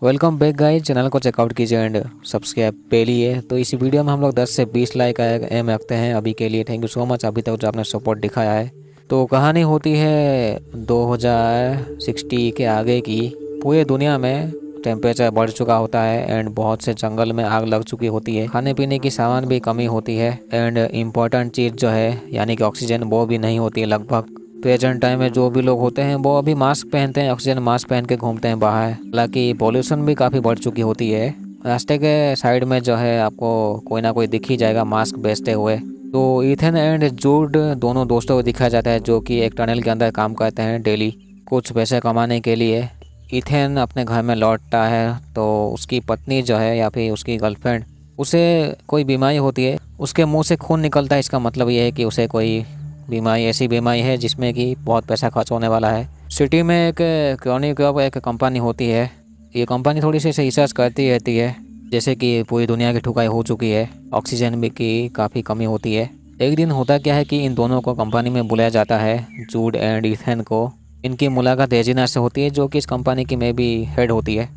Welcome back guys, channel को checkout कीजिए and subscribe पे लिए। तो इस वीडियो में हम लोग 10 से 20 लाइक एम रखते हैं अभी के लिए। थैंक यू सो मच अभी तक जो आपने सपोर्ट दिखाया है। तो कहानी होती है 2060 के आगे की। पूरे दुनिया में टेम्परेचर बढ़ चुका होता है एंड बहुत से जंगल में आग लग चुकी होती है। खाने पीने की सामान भी कमी होती है एंड इम्पोर्टेंट चीज़ जो है यानी कि ऑक्सीजन वो भी नहीं होती है लगभग। प्रेजेंट टाइम में जो भी लोग होते हैं वो अभी मास्क पहनते हैं, ऑक्सीजन मास्क पहन के घूमते हैं बाहर। हालांकि पॉल्यूशन भी काफ़ी बढ़ चुकी होती है। रास्ते के साइड में जो है आपको कोई ना कोई दिख ही जाएगा मास्क बेचते हुए। तो इथन एंड जूड दोनों दोस्तों को दिखाया जाता है जो कि एक टनल के अंदर काम करते हैं डेली कुछ पैसे कमाने के लिए। इथेन अपने घर में लौटता है तो उसकी पत्नी जो है या फिर उसकी गर्लफ्रेंड, उसे कोई बीमारी होती है, उसके मुंह से खून निकलता है। इसका मतलब ये है कि उसे कोई बीमारी, ऐसी बीमारी है जिसमें कि बहुत पैसा खर्च होने वाला है। सिटी में एक क्रॉनिक एक कंपनी होती है। ये कंपनी थोड़ी सी रिसर्च करती रहती है, जैसे कि पूरी दुनिया की ठुकाई हो चुकी है, ऑक्सीजन भी की काफ़ी कमी होती है। एक दिन होता क्या है कि इन दोनों को कंपनी में बुलाया जाता है, जूड एंड इथेन को। इनकी मुलाकात रेजिना से होती है जो कि इस कंपनी की में भी हेड होती है।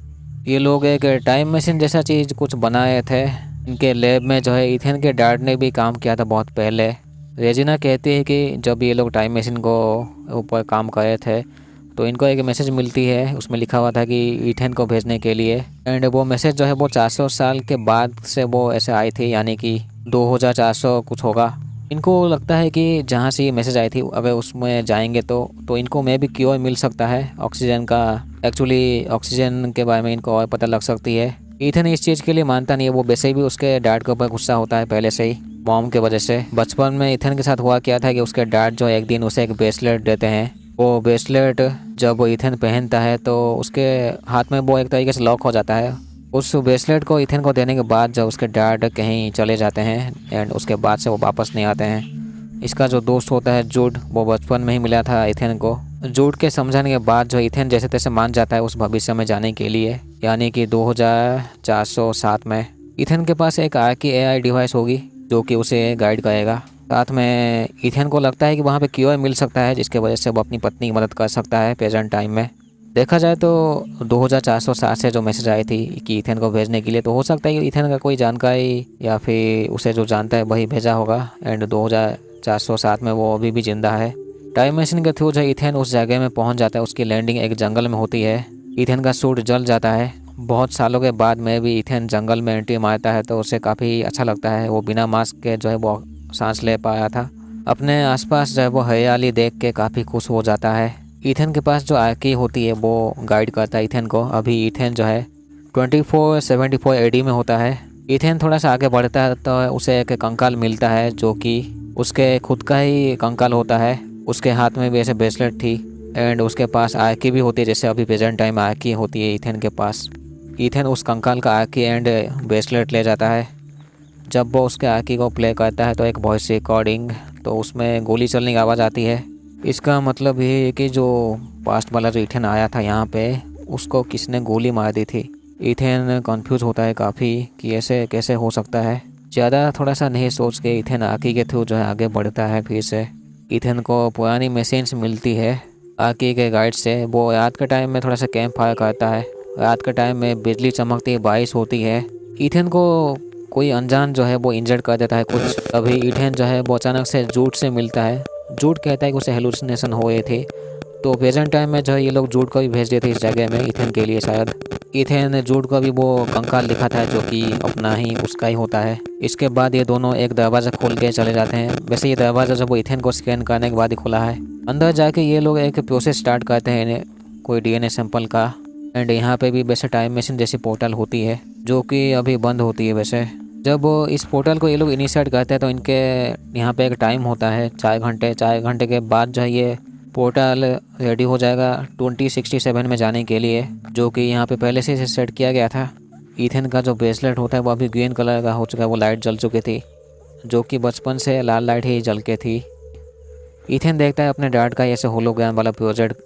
ये लोग एक टाइम मशीन जैसा चीज़ कुछ बनाए थे। इनके लैब में जो है इथेन के डैड ने भी काम किया था बहुत पहले। रेजिना कहती है कि जब ये लोग टाइम मशीन को ऊपर काम कर रहे थे तो इनको एक मैसेज मिलती है, उसमें लिखा हुआ था कि इथेन को भेजने के लिए। एंड वो मैसेज जो है वो 400 साल के बाद से वो ऐसे आई थी, यानी कि 2400 कुछ होगा। इनको लगता है कि जहाँ से ये मैसेज आई थी अगर उसमें जाएंगे तो इनको में भी क्योर मिल सकता है ऑक्सीजन का। एक्चुअली ऑक्सीजन के बारे में इनको और पता लग सकती है। इथेन इस चीज़ के लिए मानता नहीं है, वो वैसे भी उसके डैड के ऊपर गुस्सा होता है पहले से ही, मॉम के वजह से। बचपन में इथेन के साथ हुआ क्या था कि उसके डैड जो एक दिन उसे एक ब्रेसलेट देते हैं। वो ब्रेसलेट जब वो इथेन पहनता है तो उसके हाथ में वो एक तरीके से लॉक हो जाता है। उस ब्रेसलेट को इथेन को देने के बाद जब उसके डैड कहीं चले जाते हैं एंड उसके बाद से वो वापस नहीं आते हैं। इसका जो दोस्त होता है जूड, वो बचपन में ही मिला था इथेन को। जूड के समझाने के बाद जो इथेन जैसे तैसे मान जाता है उस भविष्य में जाने के लिए, यानी कि 2407 में। इथेन के पास एक आर्की एआई डिवाइस होगी जो कि उसे गाइड करेगा। साथ में इथेन को लगता है कि वहाँ पे क्यूआर मिल सकता है जिसके वजह से वो अपनी पत्नी की मदद कर सकता है प्रेजेंट टाइम में। देखा जाए तो 2407 से जो मैसेज आई थी कि इथेन को भेजने के लिए, तो हो सकता है कि इथेन का कोई जानकारी या फिर उसे जो जानता है वही भेजा होगा। एंड 2407 में वो अभी भी जिंदा है। टाइम मशीन के थ्रू जो इथेन उस जगह में पहुंच जाता है, उसकी लैंडिंग एक जंगल में होती है। इथेन का सूट जल जाता है। बहुत सालों के बाद में भी इथेन जंगल में एंट्री मारता है तो उसे काफ़ी अच्छा लगता है। वो बिना मास्क के जो है वो सांस ले पाया था। अपने आसपास जो है वो हरियाली देख के काफ़ी खुश हो जाता है। इथेन के पास जो आर्की होती है वो गाइड करता है इथेन को। अभी इथेन जो है 2474 एडी में होता है। इथेन थोड़ा सा आगे बढ़ता है तो उसे एक कंकाल मिलता है जो कि उसके खुद का ही कंकाल होता है। उसके हाथ में भी ऐसे ब्रेसलेट थी एंड उसके पास आर्की भी होती है, जैसे अभी प्रेजेंट टाइम आर्की होती है इथेन के पास। इथेन उस कंकाल का आर्की एंड ब्रेसलेट ले जाता है। जब वो उसके आर्की को प्ले करता है तो एक वॉइस रिकॉर्डिंग, तो उसमें गोली चलने की आवाज़ आती है। इसका मतलब ये है कि जो पास्ट वाला जो इथेन आया था यहाँ पे, उसको किसने गोली मार दी थी। इथेन कंफ्यूज होता है काफ़ी कि ऐसे कैसे हो सकता है। ज़्यादा थोड़ा सा नहीं सोच के इथेन आर्की के थ्रू जो है आगे बढ़ता है। फिर से इथेन को पुरानी मशीन्स मिलती है आर्की के गाइड से। वो रात के टाइम में थोड़ा सा कैंप फायर करता है। रात के टाइम में बिजली चमकती है, बारिश होती है। इथेन को कोई अनजान जो है वो इंजर्ड कर देता है कुछ। तभी इथेन जो है वो अचानक से जूड से मिलता है। जूड कहता है कि उसे हेलुसिनेशन हो रहे थे। तो प्रेजेंट टाइम में जो है ये लोग जूड को भी भेज देते इस जगह में इथेन के लिए शायद। इथेन जूड को भी वो कंकाल लिखा था जो कि अपना ही उसका ही होता है। इसके बाद ये दोनों एक दरवाज़ा खोल के चले जाते हैं। वैसे ये दरवाज़ा जब वो इथेन को स्कैन करने के बाद ही खुला है। अंदर जाके ये लोग एक प्रोसेस स्टार्ट करते हैं कोई डीएनए सैंपल का। एंड यहाँ पे भी वैसे टाइम मशीन जैसी पोर्टल होती है जो कि अभी बंद होती है वैसे। जब इस पोर्टल को ये लोग इनिशिएट करते हैं तो इनके यहाँ पे एक टाइम होता है 4 घंटे। 4 घंटे के बाद जो है ये पोर्टल रेडी हो जाएगा 2067 में जाने के लिए, जो कि यहाँ पे पहले से सेट किया गया था। इथेन का जो ब्रेसलेट होता है वो अभी ग्रीन कलर का हो चुका है, वो लाइट जल चुकी थी जो कि बचपन से लाल लाइट ही जल के थी। इथेन देखता है अपने डैड का ऐसे होलोग्राम वाला प्रोजेक्ट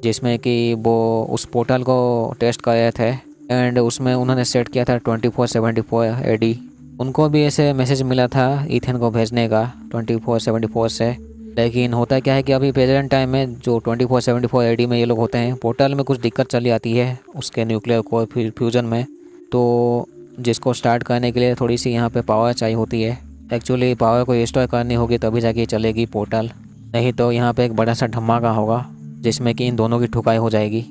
जिसमें कि वो उस पोर्टल को टेस्ट कर रहे थे एंड उसमें उन्होंने सेट किया था 2474 एडी। उनको भी ऐसे मैसेज मिला था इथेन को भेजने का 2474 से। लेकिन होता क्या है कि अभी प्रेजेंट टाइम में जो 2474 AD में ये लोग होते हैं, पोर्टल में कुछ दिक्कत चली आती है उसके न्यूक्लियर कोर फ्यूजन में, तो जिसको स्टार्ट करने के लिए थोड़ी सी यहाँ पे पावर चाहिए होती है। एक्चुअली पावर को रिस्टोर करनी होगी तभी जाके चलेगी पोर्टल, नहीं तो यहाँ पे एक बड़ा सा धमाका होगा जिसमें कि इन दोनों की ठुकाई हो जाएगी।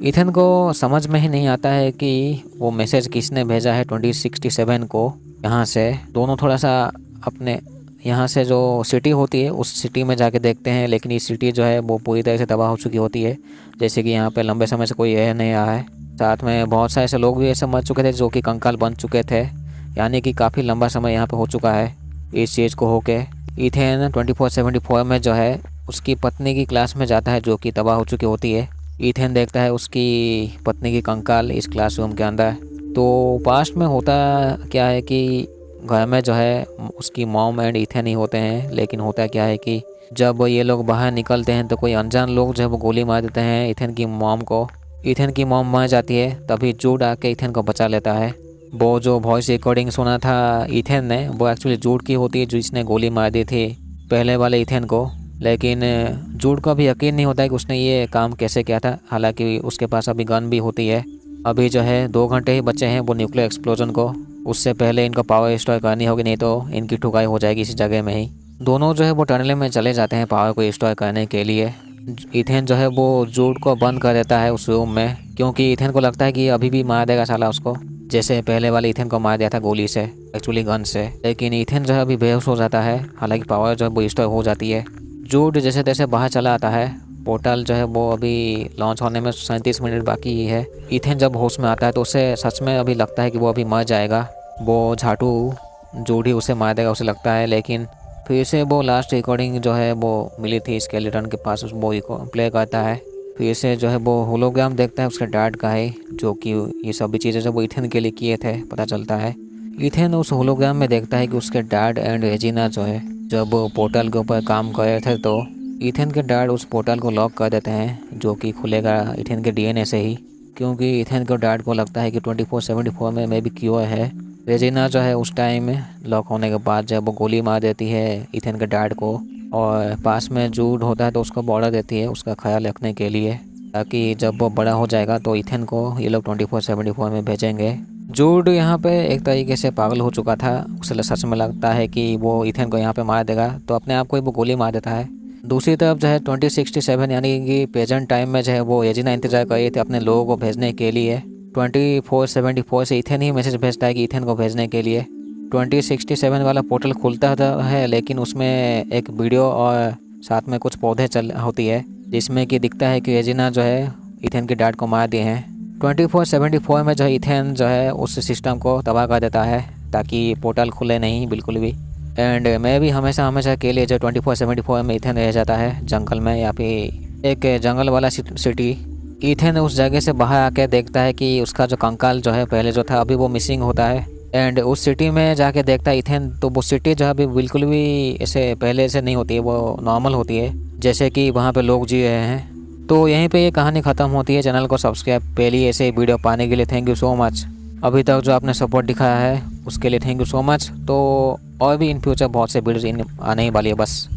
इथन को समझ में ही नहीं आता है कि वो मैसेज किसने भेजा है 2067 को यहाँ से। दोनों थोड़ा सा अपने यहाँ से जो सिटी होती है उस सिटी में जाके देखते हैं, लेकिन ये सिटी जो है वो पूरी तरह से तबाह हो चुकी होती है। जैसे कि यहाँ पे लंबे समय से कोई रह नहीं रहा है, साथ में बहुत सारे ऐसे लोग भी ऐसे मर चुके थे जो कि कंकाल बन चुके थे, यानी कि काफ़ी लंबा समय यहाँ पे हो चुका है इस चीज़ को होके। इथेन 2474 में जो है उसकी पत्नी की क्लास में जाता है जो कि तबाह हो चुकी होती है। इथेन देखता है उसकी पत्नी की कंकाल इस क्लासरूम के अंदर। तो पास्ट में होता क्या है कि घर में जो है उसकी मॉम एंड इथेन ही होते हैं, लेकिन होता क्या है कि जब ये लोग बाहर निकलते हैं तो कोई अनजान लोग जो है वो गोली मार देते हैं इथेन की मॉम को। इथेन की मॉम मर जाती है, तभी जूड आके इथेन को बचा लेता है। वो जो वॉइस रिकॉर्डिंग सुना था इथेन ने वो एक्चुअली जूड की होती है जिसने गोली मार दी थी पहले वाले इथेन को। लेकिन जूड को अभी यकीन नहीं होता है कि उसने ये काम कैसे किया था, हालांकि उसके पास अभी गन भी होती है। अभी जो है 2 घंटे ही बचे हैं वो न्यूक्लियर एक्सप्लोजन को, उससे पहले इनको पावर रिस्टोर करनी होगी, नहीं तो इनकी ठुकाई हो जाएगी इसी जगह में ही। दोनों जो है वो टनल में चले जाते हैं पावर को रिस्टोर करने के लिए। इथेन जो है वो जूड को बंद कर देता है उस रूम में, क्योंकि इथेन को लगता है कि अभी भी मार देगा साला उसको, जैसे पहले वाले इथेन को मार दिया था गोली से, एक्चुअली गन से। लेकिन इथेन जो है अभी बेहोश हो जाता है, हालांकि पावर जो है वो रिस्टोर हो जाती है। जूड जैसे तैसे बाहर चला आता है। पोर्टल जो है वो अभी लॉन्च होने में 37 मिनट बाकी ही है। इथेन जब होश में आता है तो उसे सच में अभी लगता है कि वो अभी मर जाएगा, वो झाटू जूड ही उसे मार देगा उसे लगता है। लेकिन फिर से वो लास्ट रिकॉर्डिंग जो है वो मिली थी स्केलेटन के पास, वो प्ले करता है। फिर से जो है वो होलोग्राम देखता है उसके डैड का है, जो कि ये सभी चीज़ें जो वो इथेन के लिए किए थे पता चलता है। इथेन उस होलोग्राम में देखता है कि उसके डैड एंड रेजिना जो है जब पोर्टल के ऊपर काम कर रहे थे तो इथेन के डैड उस पोर्टल को लॉक कर देते हैं, जो कि खुलेगा इथेन के DNA से ही, क्योंकि इथेन के डैड को लगता है कि 2474 में मे भी क्योर है। रेजिना जो है उस टाइम में लॉक होने के बाद जब वो गोली मार देती है इथेन के डैड को, और पास में जूड होता है तो उसको बॉर्डर देती है उसका ख्याल रखने के लिए, ताकि जब वो बड़ा हो जाएगा तो इथेन को ये लोग 2474 में भेजेंगे। जूड यहाँ पे एक तरीके से पागल हो चुका था, उसे सच में लगता है कि वो इथेन को यहाँ पे मार देगा, तो अपने आप को ही वो गोली मार देता है। दूसरी तरफ जो है 2067 यानी कि प्रेजेंट टाइम में जो है वो रेजिना इंतजार कर रही थी अपने लोगों को भेजने के लिए। 2474 से इथेन ही मैसेज भेजता है कि इथेन को भेजने के लिए। 2067 वाला पोर्टल खुलता है, लेकिन उसमें एक वीडियो और साथ में कुछ पौधे होती है जिसमें कि दिखता है कि रेजिना जो है इथेन के डैड को मार दिए हैं। 2474 में जो है इथेन जो है उस सिस्टम को तबाह कर देता है ताकि पोर्टल खुले नहीं बिल्कुल भी। एंड मैं भी हमेशा के लिए जो 2474 में इथेन रह जाता है जंगल में, या फिर एक जंगल वाला सिटी। इथेन उस जगह से बाहर आके देखता है कि उसका जो कंकाल जो है पहले जो था अभी वो मिसिंग होता है। एंड उस सिटी में जाके देखता है इथेन, तो वो सिटी जो है अभी बिल्कुल भी ऐसे पहले से नहीं होती है, वो नॉर्मल होती है जैसे कि वहाँ पे लोग जी रहे हैं। तो यहीं पे ये कहानी ख़त्म होती है। चैनल को सब्सक्राइब पहली ऐसे वीडियो पाने के लिए थैंक यू सो मच। अभी तक जो आपने सपोर्ट दिखाया है उसके लिए थैंक यू सो मच। तो और भी इन फ्यूचर बहुत से वीडियोज़ आने ही वाली है बस।